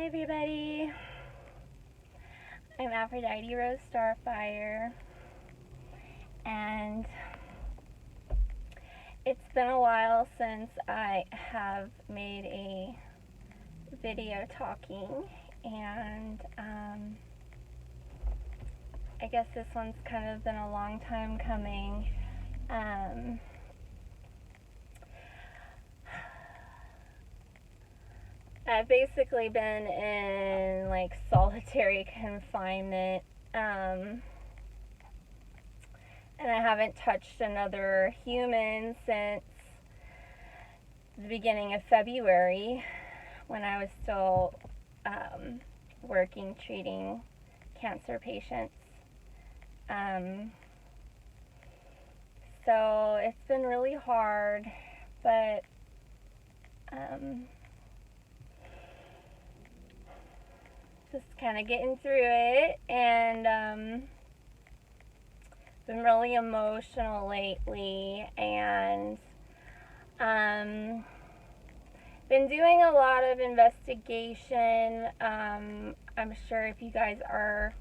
everybody. I'm Aphrodite Rose Starfire, and it's been a while since I have made a video talking, and I guess this one's kind of been a long time coming. I've basically been in like solitary confinement, and I haven't touched another human since the beginning of February, when I was still working treating cancer patients. So it's been really hard, but just kind of getting through it, and been really emotional lately, and been doing a lot of investigation. I'm sure if you guys are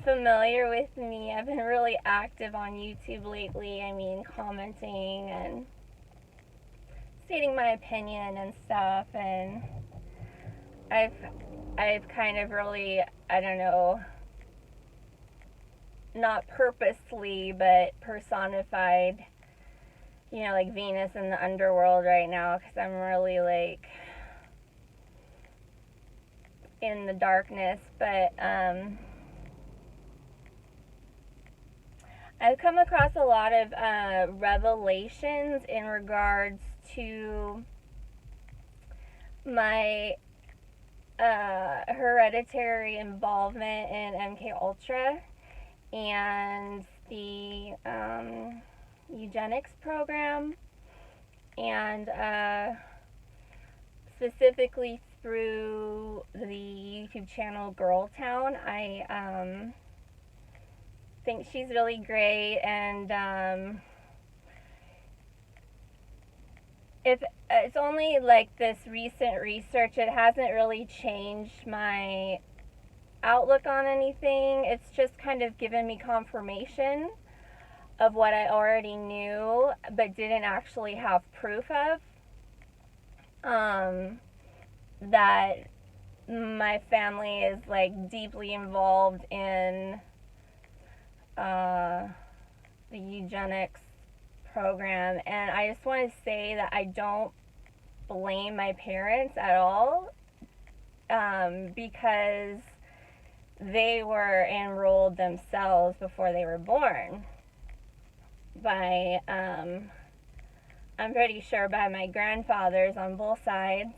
familiar with me, I've been really active on YouTube lately. I mean, commenting and stating my opinion and stuff, and I've kind of really, I don't know, not purposely, but personified, you know, like Venus in the underworld right now, because I'm really like in the darkness. But I've come across a lot of revelations in regards to my hereditary involvement in MkUltra and the eugenics program, and specifically through the YouTube channel Girl Town. I think she's really great, and if it's only like this recent research, it hasn't really changed my outlook on anything. It's just kind of given me confirmation of what I already knew but didn't actually have proof of, that my family is like deeply involved in the eugenics program. And I just want to say that I don't blame my parents at all, because they were enrolled themselves before they were born by, I'm pretty sure by my grandfathers on both sides.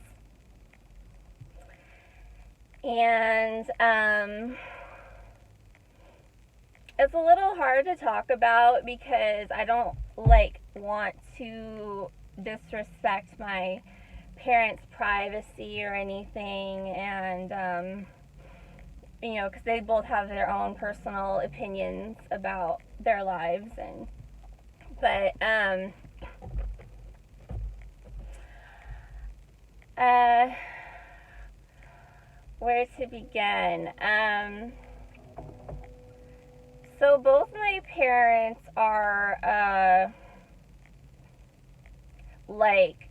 And it's a little hard to talk about because I don't want to disrespect my parents' privacy or anything, and you know, because they both have their own personal opinions about their lives, and but where to begin? So both my parents are like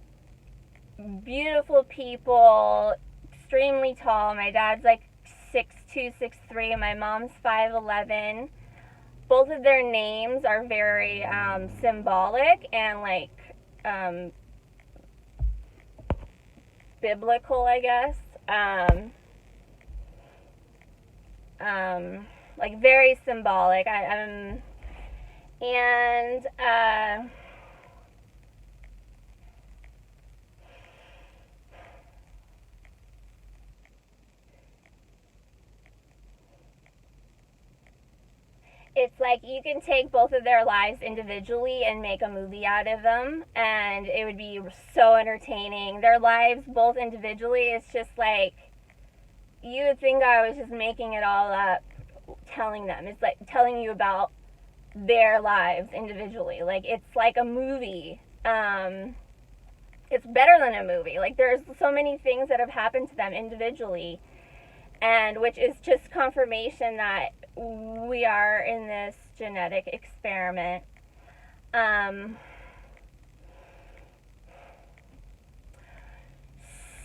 beautiful people, extremely tall. My dad's like 6'2", 6'3", and my mom's 5'11". Both of their names are very symbolic and like biblical, I guess. Like very symbolic. It's like you can take both of their lives individually and make a movie out of them, and it would be so entertaining. Their lives both individually, it's just like, you would think I was just making it all up, telling them. It's like telling you about their lives individually. Like, it's like a movie. It's better than a movie. Like, there's so many things that have happened to them individually and which is just confirmation that we are in this genetic experiment.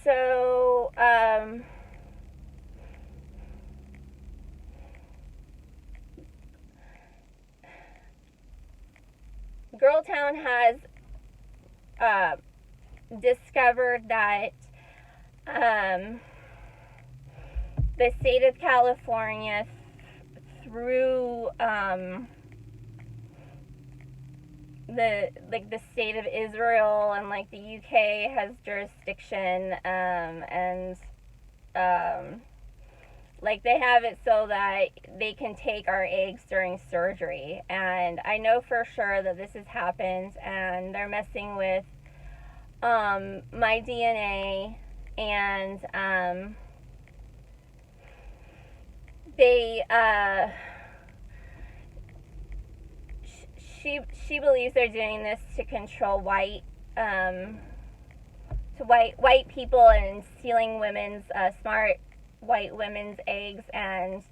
So, Girltown has discovered that the state of California, through the state of Israel and like the UK has jurisdiction, and like they have it so that they can take our eggs during surgery. And I know for sure that this has happened, and they're messing with my DNA, and they she believes they're doing this to control white people, and stealing women's smart white women's eggs and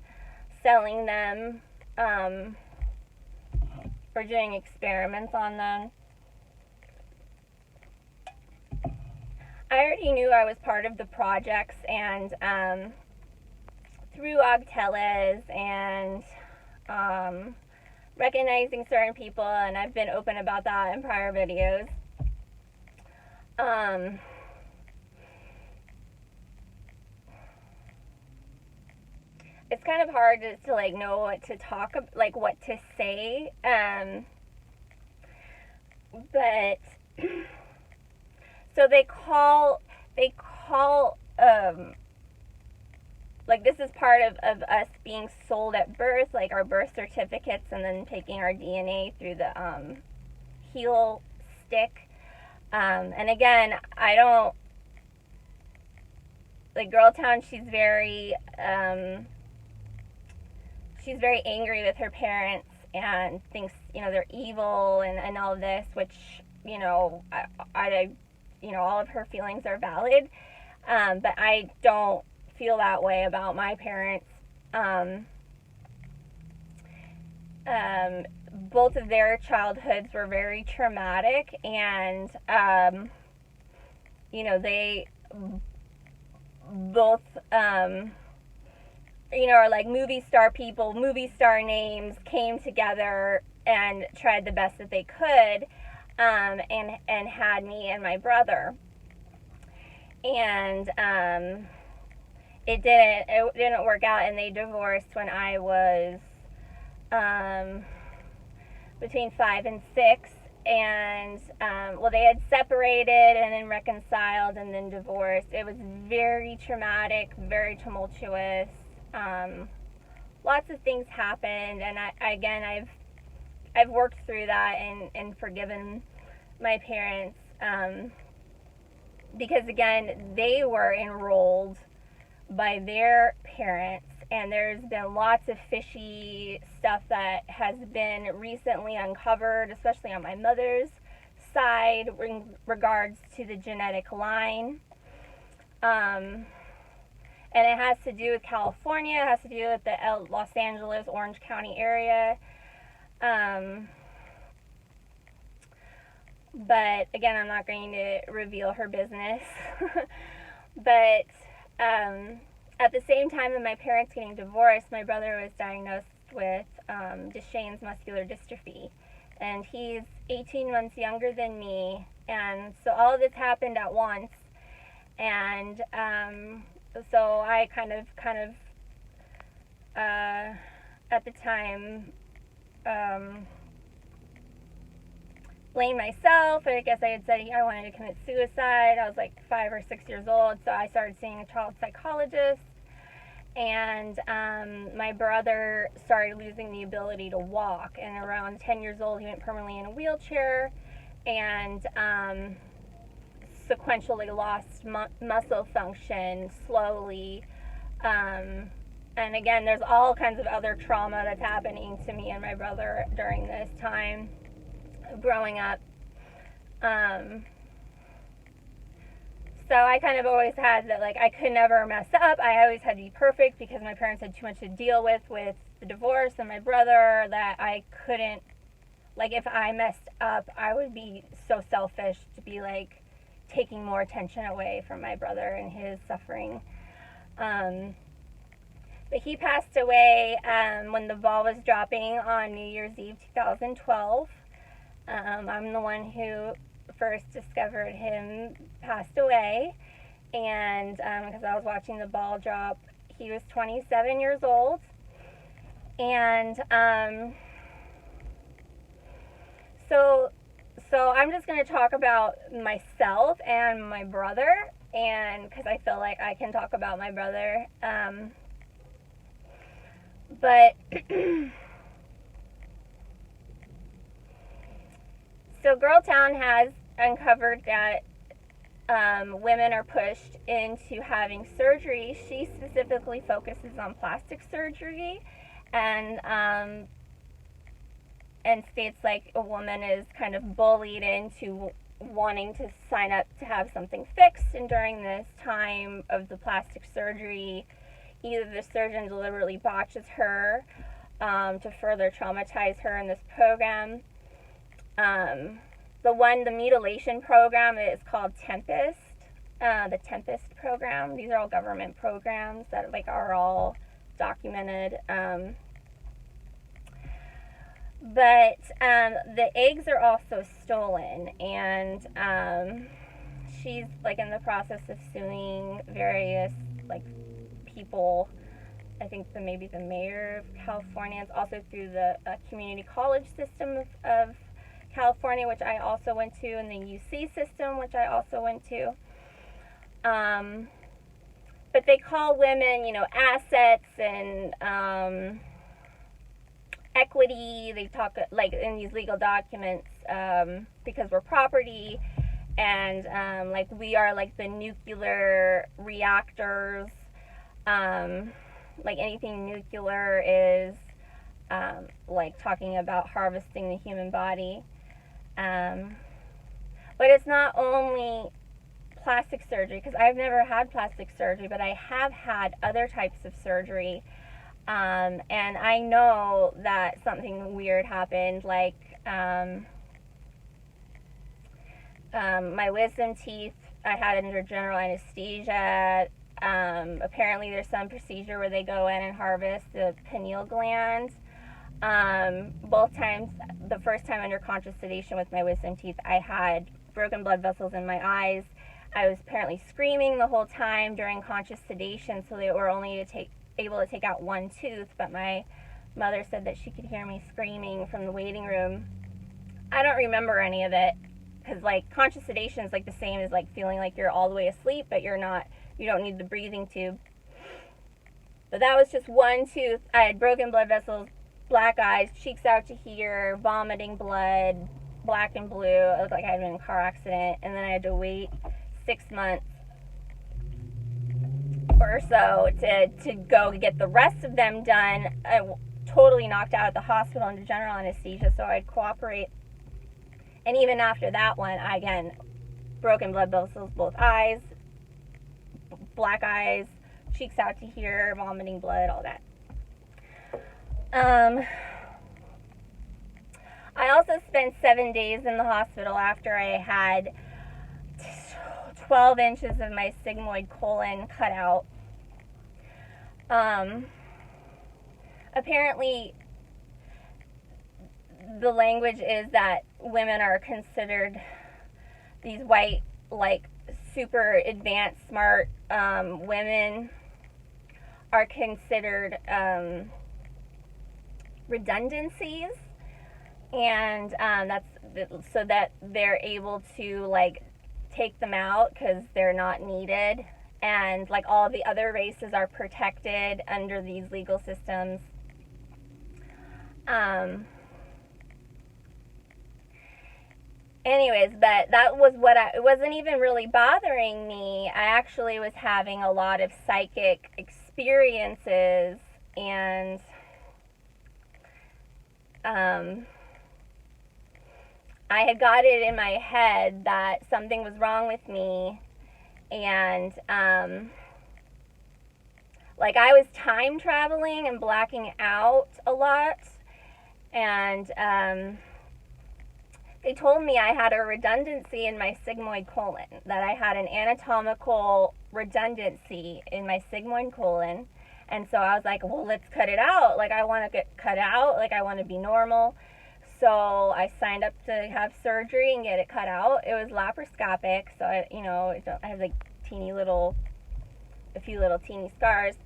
selling them, or doing experiments on them. I already knew I was part of the projects, and through Ogteles and recognizing certain people, and I've been open about that in prior videos. It's kind of hard to like know what to talk about, like what to say, but so they call like this is part of us being sold at birth, like our birth certificates, and then taking our DNA through the heel stick. And again, I don't, like Girltown, she's very angry with her parents and thinks, you know, they're evil and all of this, which, you know, I you know, all of her feelings are valid, but I don't feel that way about my parents. Both of their childhoods were very traumatic, and you know, they both you know, are like movie star people, movie star names, came together and tried the best that they could, and had me and my brother. And it didn't work out, and they divorced when I was between 5 and 6. And well, they had separated and then reconciled and then divorced. It was very traumatic, very tumultuous. Lots of things happened, and I've worked through that and forgiven my parents, because again, they were enrolled by their parents, and there's been lots of fishy stuff that has been recently uncovered, especially on my mother's side, in regards to the genetic line. And it has to do with California, it has to do with the Los Angeles, Orange County area. But again, I'm not going to reveal her business. But at the same time that my parents getting divorced, my brother was diagnosed with Duchenne's muscular dystrophy. And he's 18 months younger than me. And so all of this happened at once. And so I kind of at the time blamed myself. I guess I had said I wanted to commit suicide. I was like 5 or 6 years old, so I started seeing a child psychologist. And my brother started losing the ability to walk, and around 10 years old he went permanently in a wheelchair, and sequentially lost muscle function slowly. And again, there's all kinds of other trauma that's happening to me and my brother during this time growing up. So I kind of always had that, like, I could never mess up. I always had to be perfect because my parents had too much to deal with the divorce and my brother, that I couldn't, like, if I messed up, I would be so selfish to be, like, taking more attention away from my brother and his suffering. But he passed away when the ball was dropping on New Year's Eve 2012. I'm the one who first discovered him passed away, and because I was watching the ball drop. He was 27 years old, and so I'm just going to talk about myself and my brother, and because I feel like I can talk about my brother, but so Girltown has uncovered that women are pushed into having surgery. She specifically focuses on plastic surgery, and states like a woman is kind of bullied into wanting to sign up to have something fixed, and during this time of the plastic surgery, either the surgeon deliberately botches her to further traumatize her in this program. The mutilation program is called Tempest, the Tempest program. These are all government programs that like are all documented. But the eggs are also stolen, and she's like in the process of suing various like people. I think maybe the mayor of California. It's also through the community college system of California, which I also went to, and the UC system, which I also went to. But they call women, assets and equity. They talk like in these legal documents because we're property, and like we are like the nuclear reactors. Like anything nuclear is like talking about harvesting the human body. But it's not only plastic surgery, because I've never had plastic surgery, but I have had other types of surgery. And I know that something weird happened, like my wisdom teeth I had under general anesthesia. Apparently there's some procedure where they go in and harvest the pineal gland. Both times, the first time under conscious sedation with my wisdom teeth, I had broken blood vessels in my eyes. I was apparently screaming the whole time during conscious sedation, so they were only able to take out one tooth, but my mother said that she could hear me screaming from the waiting room. I don't remember any of it, because like conscious sedation is like the same as like feeling like you're all the way asleep, but you don't need the breathing tube. But that was just one tooth. I had broken blood vessels, black eyes, cheeks out to here, vomiting blood, black and blue. It looked like I had been in a car accident, and then I had to wait 6 months or so to go get the rest of them done. I totally knocked out at the hospital under general anesthesia, so I'd cooperate. And even after that one, again, broken blood vessels, both eyes, black eyes, cheeks out to here, vomiting blood, all that. I also spent 7 days in the hospital after I had 12 inches of my sigmoid colon cut out. Apparently, the language is that women are considered, these white, like, super advanced, smart women are considered redundancies, and that's so that they're able to like take them out because they're not needed, and like all the other races are protected under these legal systems. Anyways, but that was it wasn't even really bothering me. I actually was having a lot of psychic experiences, and I had got it in my head that something was wrong with me, And like I was time traveling and blacking out a lot, and they told me I had a redundancy in my sigmoid colon, that I had an anatomical redundancy in my sigmoid colon. And so I was like, well, let's cut it out. Like, I want to get cut out. Like, I want to be normal. So I signed up to have surgery and get it cut out. It was laparoscopic. So, I have like a few little teeny scars.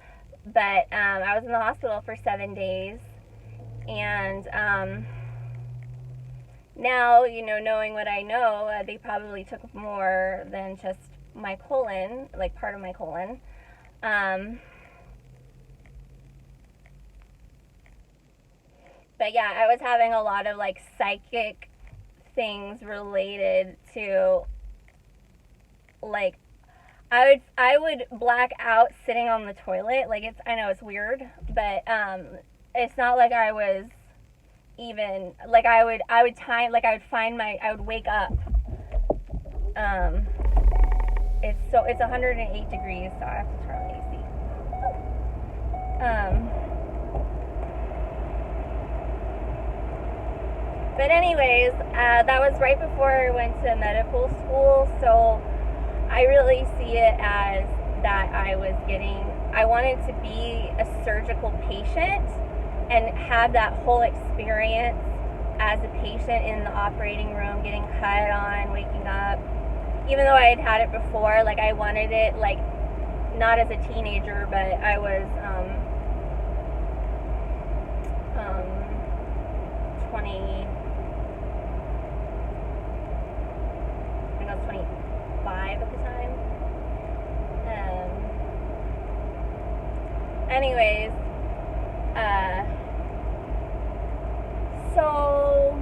But I was in the hospital for 7 days. And now, knowing what I know, they probably took more than just my colon, like part of my colon. But yeah, I was having a lot of like psychic things related to, like, I would black out sitting on the toilet. Like, I know it's weird, but it's not like I was even, like, I would wake up. It's 108 degrees, so I have to turn on the AC. But anyways, that was right before I went to medical school, so I really see it as that I wanted to be a surgical patient and have that whole experience as a patient in the operating room, getting cut on, waking up. Even though I had it before, like, I wanted it, like, not as a teenager, but I was 25 at the time. Anyways, so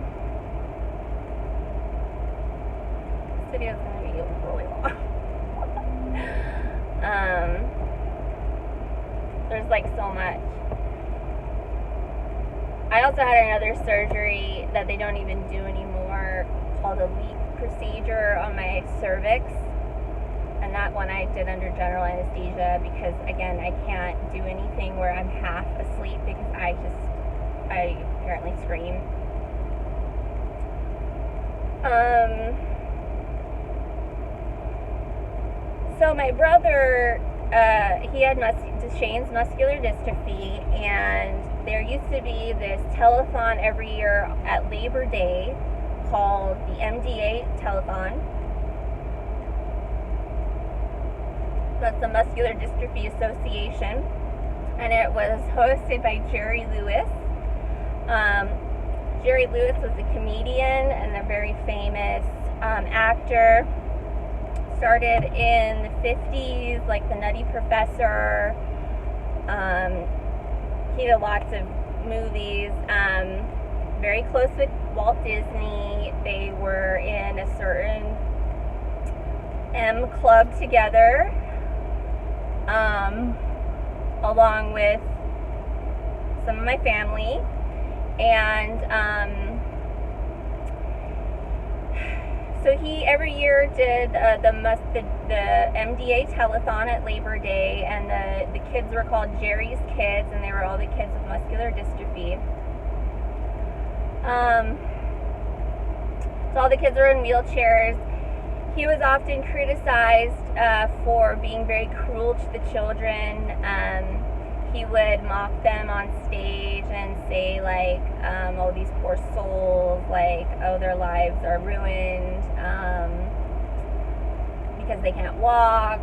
this video is going to be really long. There's like so much. I also had another surgery that they don't even do anymore, called a leak procedure on my cervix, and that one I did under general anesthesia because, again, I can't do anything where I'm half asleep because I apparently scream. So my brother, he had Duchenne's muscular dystrophy, and there used to be this telethon every year at Labor Day called the MDA Telethon. That's the Muscular Dystrophy Association, and it was hosted by Jerry Lewis. Jerry Lewis was a comedian and a very famous actor. Started in the 50s, like The Nutty Professor. He did lots of movies. Very close with Walt Disney. They were in a certain M club together, along with some of my family. And so he every year did the MDA telethon at Labor Day, and the kids were called Jerry's Kids, and they were all the kids with muscular dystrophy. So all the kids were in wheelchairs. He was often criticized for being very cruel to the children. He would mock them on stage and say, like, oh, these poor souls, like, oh, their lives are ruined because they can't walk.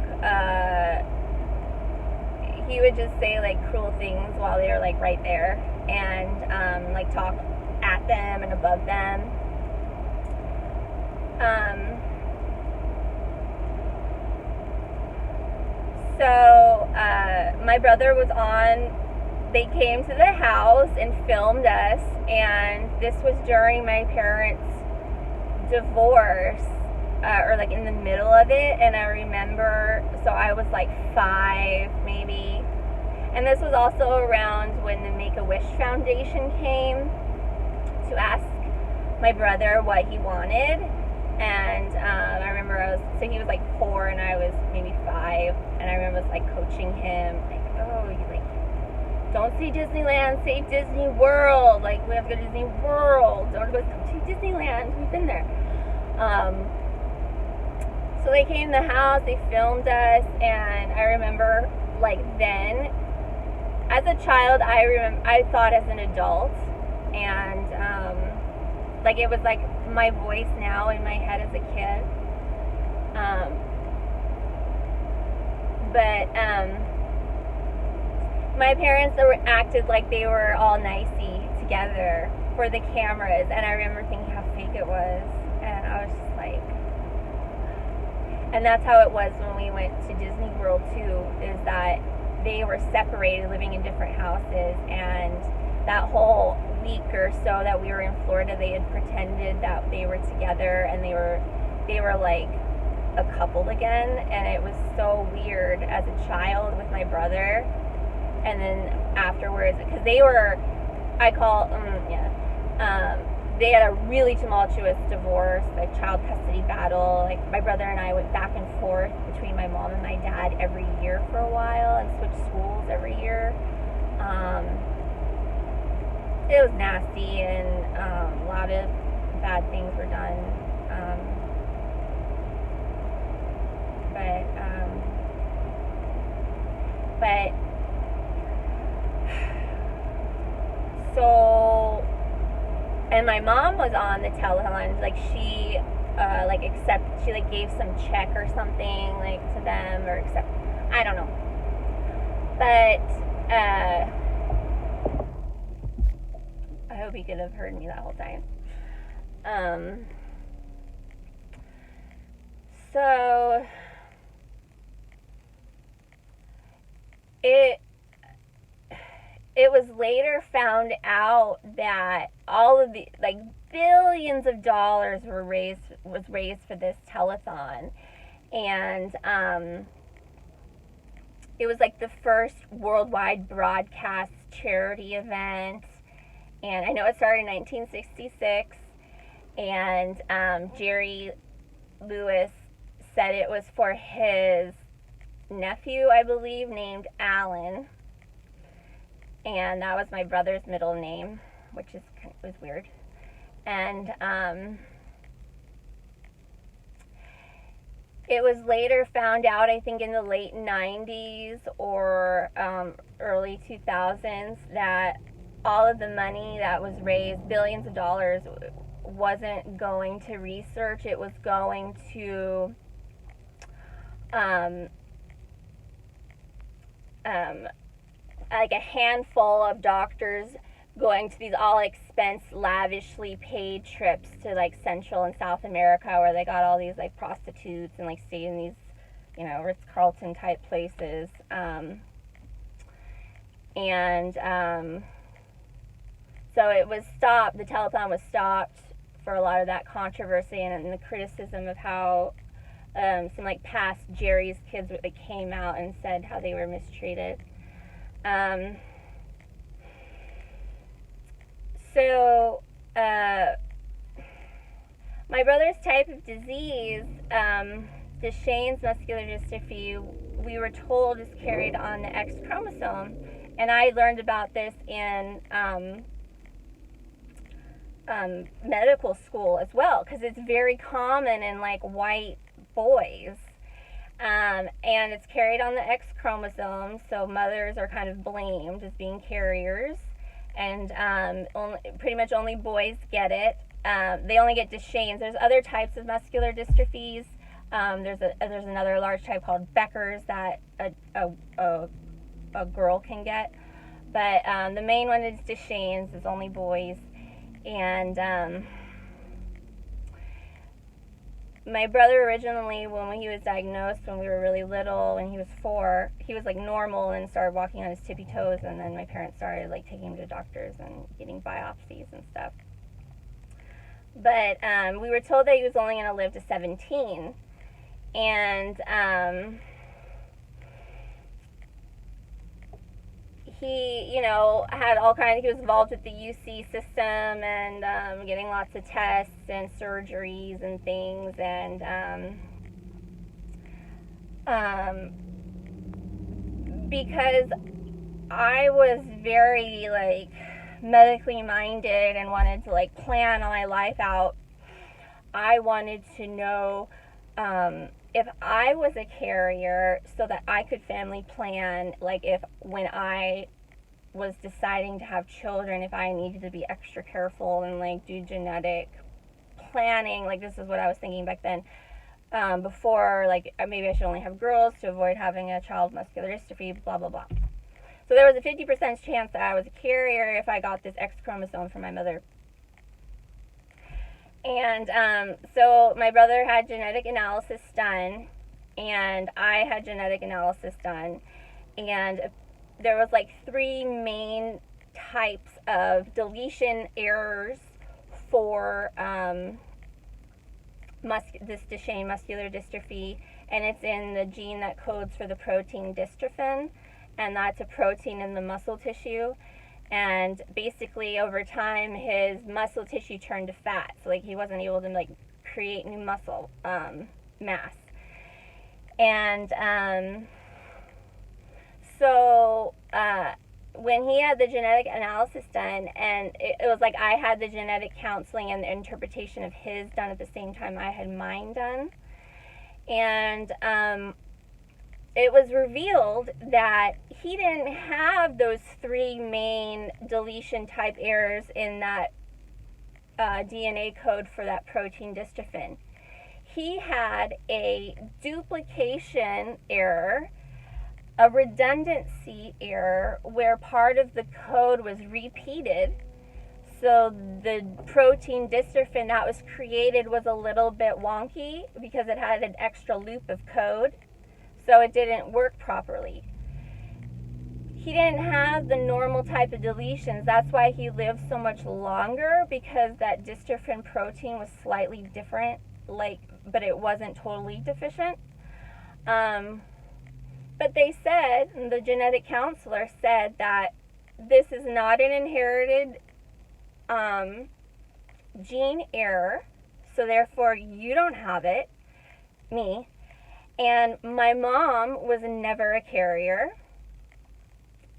He would just say, like, cruel things while they were, like, right there, and like talk at them and above them. So my brother was they came to the house and filmed us, and this was during my parents' divorce, or like in the middle of it. And I remember, so I was like 5 maybe, and this was also around when the Make-A-Wish Foundation came to ask my brother what he wanted. And I remember so he was like 4 and I was maybe 5, and I remember like coaching him, like, oh, you like, don't say Disneyland, say Disney World. Like, we have to go to Disney World. Don't go to Disneyland. We've been there. So they came to the house, they filmed us, and I remember, like, then, as a child, I thought as an adult, and, like, it was, like, my voice now in my head as a kid. But my parents acted like they were all nicey together for the cameras, and I remember thinking how fake it was, and I was just like, and that's how it was when we went to Disney World too, is that they were separated, living in different houses, and that whole week or so that we were in Florida, they had pretended that they were together, and they were like a couple again, and it was so weird as a child with my brother. And then afterwards, because they were, they had a really tumultuous divorce, like child custody battle. Like, my brother and I went back and forth between my mom and my dad every year for a while, and switched schools every year. It was nasty, and a lot of bad things were done. So, and my mom was on the Telethon, like, she gave some check or something, like, to them, or I don't know. But, I hope he could have heard me that whole time. So, it was later found out that all of the, like, billions of dollars was raised for this telethon, and it was like the first worldwide broadcast charity event, and I know it started in 1966, and Jerry Lewis said it was for his nephew, I believe, named Alan. And that was my brother's middle name, which was weird. And it was later found out, I think in the late 90s or early 2000s, that all of the money that was raised, billions of dollars, wasn't going to research. It was going to like a handful of doctors going to these all-expense, lavishly paid trips to, like, Central and South America, where they got all these, like, prostitutes and, like, stayed in these, you know, Ritz-Carlton type places. So it was stopped. The telethon was stopped for a lot of that controversy and the criticism of how some, like, past Jerry's kids, like, came out and said how they were mistreated. So, my brother's type of disease, Duchenne's muscular dystrophy, we were told is carried on the X chromosome, and I learned about this in medical school as well, because it's very common in, like, white boys. And it's carried on the X chromosome, so mothers are kind of blamed as being carriers, and pretty much only boys get it. They only get Duchenne's. There's other types of muscular dystrophies. There's another large type called Becker's that a girl can get, but the main one is Duchenne's. It's only boys, and my brother originally, when he was diagnosed when we were really little, when he was 4, he was, like, normal and started walking on his tippy toes, and then my parents started, like, taking him to doctors and getting biopsies and stuff. But we were told that he was only going to live to 17, and he, you know, had all kinds, he was involved with the UC system and getting lots of tests and surgeries and things. And because I was very, like, medically minded and wanted to, like, plan my life out, I wanted to know if I was a carrier so that I could family plan, like, if when I was deciding to have children, if I needed to be extra careful and, like, do genetic planning. Like, this is what I was thinking back then. Before, like, maybe I should only have girls to avoid having a child muscular dystrophy, blah, blah, blah. So there was a 50% chance that I was a carrier if I got this X chromosome from my mother. And so my brother had genetic analysis done, and I had genetic analysis done. And there was, like, 3 main types of deletion errors for this Duchenne muscular dystrophy, and it's in the gene that codes for the protein dystrophin, and that's a protein in the muscle tissue. And basically, over time, his muscle tissue turned to fat, so, like, he wasn't able to, like, create new muscle mass. And so when he had the genetic analysis done, and it was like I had the genetic counseling and the interpretation of his done at the same time I had mine done, and it was revealed that he didn't have those 3 main deletion type errors in that DNA code for that protein dystrophin. He had a duplication error, a redundancy error, where part of the code was repeated. So the protein dystrophin that was created was a little bit wonky because it had an extra loop of code. So it didn't work properly. He didn't have the normal type of deletions. That's why he lived so much longer, because that dystrophin protein was slightly different, like, but it wasn't totally deficient. But they said, the genetic counselor said, that this is not an inherited gene error, so therefore you don't have it, me. And my mom was never a carrier.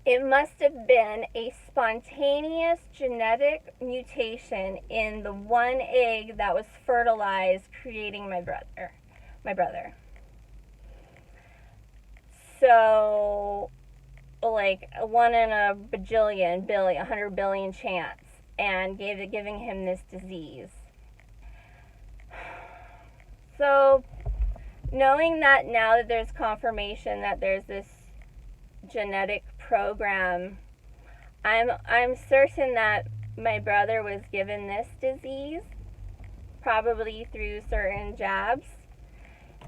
It must have been a spontaneous genetic mutation in the one egg that was fertilized, creating my brother. So, like, 1 in a bajillion, billion, 100 billion chance, and giving him this disease. So, knowing that now that there's confirmation that there's this genetic program, I'm certain that my brother was given this disease, probably through certain jabs,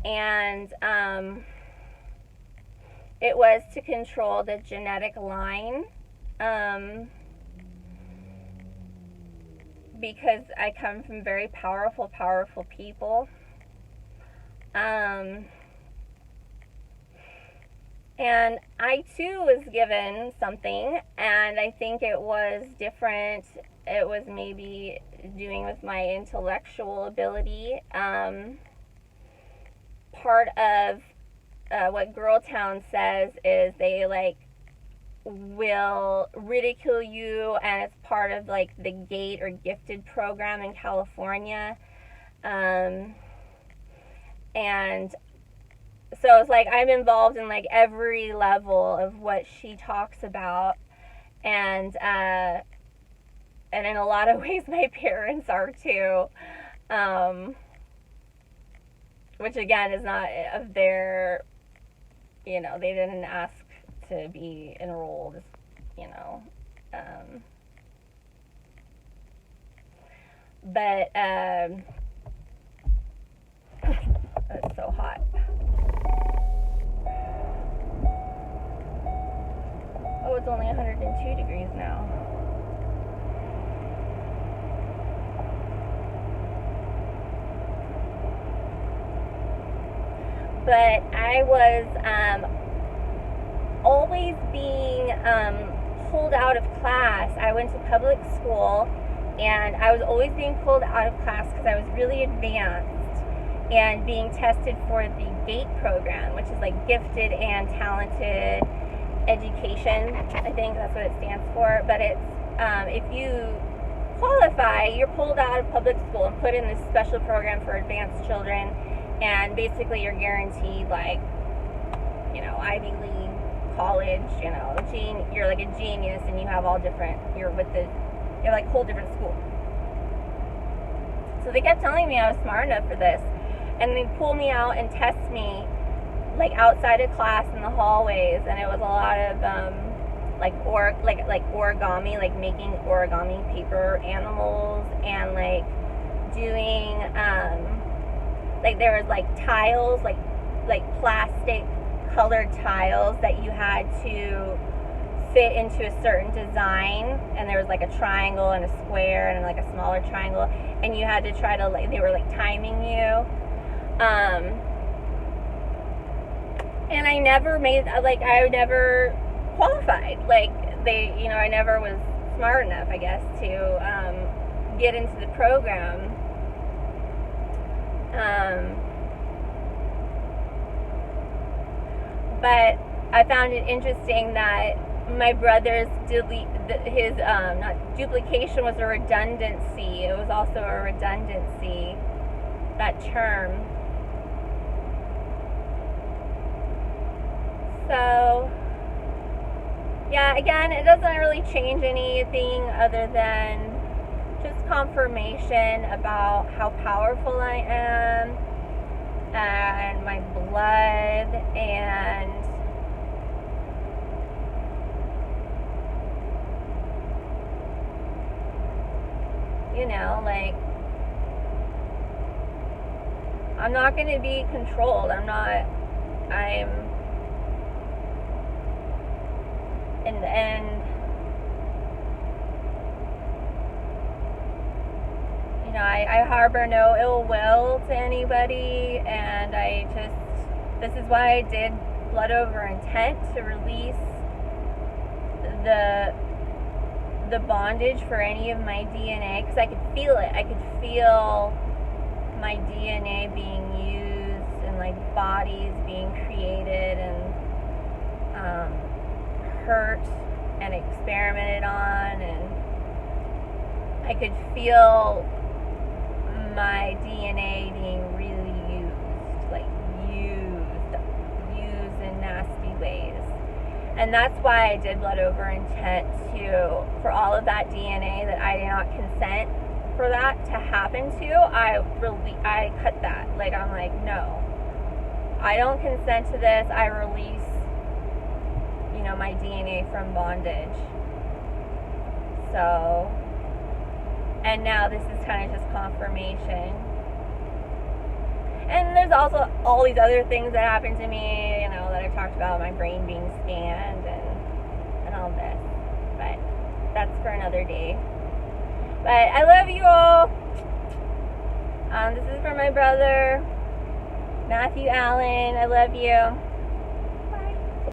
and it was to control the genetic line, because I come from very powerful people. And I too was given something, and I think it was different. It was maybe doing with my intellectual ability. Part of what Girl Town says is they, like, will ridicule you, and it's part of, like, the GATE or gifted program in California. And so it's like I'm involved in, like, every level of what she talks about, and in a lot of ways my parents are too, which again is not of their, you know, they didn't ask to be enrolled, you know, but it's so hot. Oh, it's only 102 degrees now. But I was always being pulled out of class. I went to public school, and I was always being pulled out of class because I was really advanced and being tested for the GATE program, which is like Gifted and Talented Education. I think that's what it stands for. But it's if you qualify, you're pulled out of public school and put in this special program for advanced children, and basically you're guaranteed, like, you know, Ivy League college, you know, you're like a genius, and you have all different, you're like whole different school. So they kept telling me I was smart enough for this, and they'd pull me out and test me like outside of class in the hallways, and it was a lot of like origami, like making origami paper animals, and like doing like there was like tiles, like plastic colored tiles that you had to fit into a certain design, and there was like a triangle and a square and like a smaller triangle, and you had to try to, like, they were like timing you, and I never qualified. Like, they, you know, I never was smart enough, I guess, to get into the program. But I found it interesting that my brother's not duplication was a redundancy. It was also a redundancy, that term. So yeah, again, it doesn't really change anything other than just confirmation about how powerful I am, and my blood, and you know, like, I'm not going to be controlled. And you know, I harbor no ill will to anybody, and this is why I did blood over intent, to release the bondage for any of my DNA, because I could feel it. I could feel my DNA being used, and like bodies being created and hurt and experimented on, and I could feel my DNA being really used in nasty ways. And that's why I did blood over intent, for all of that DNA that I did not consent for that to happen to. I cut that. Like, I'm like, no, I don't consent to this. I release, you know, my DNA from bondage. So, and now this is kind of just confirmation. And there's also all these other things that happened to me, you know, that I've talked about, my brain being scanned and all this. But that's for another day. But I love you all. This is for my brother, Matthew Allen. I love you.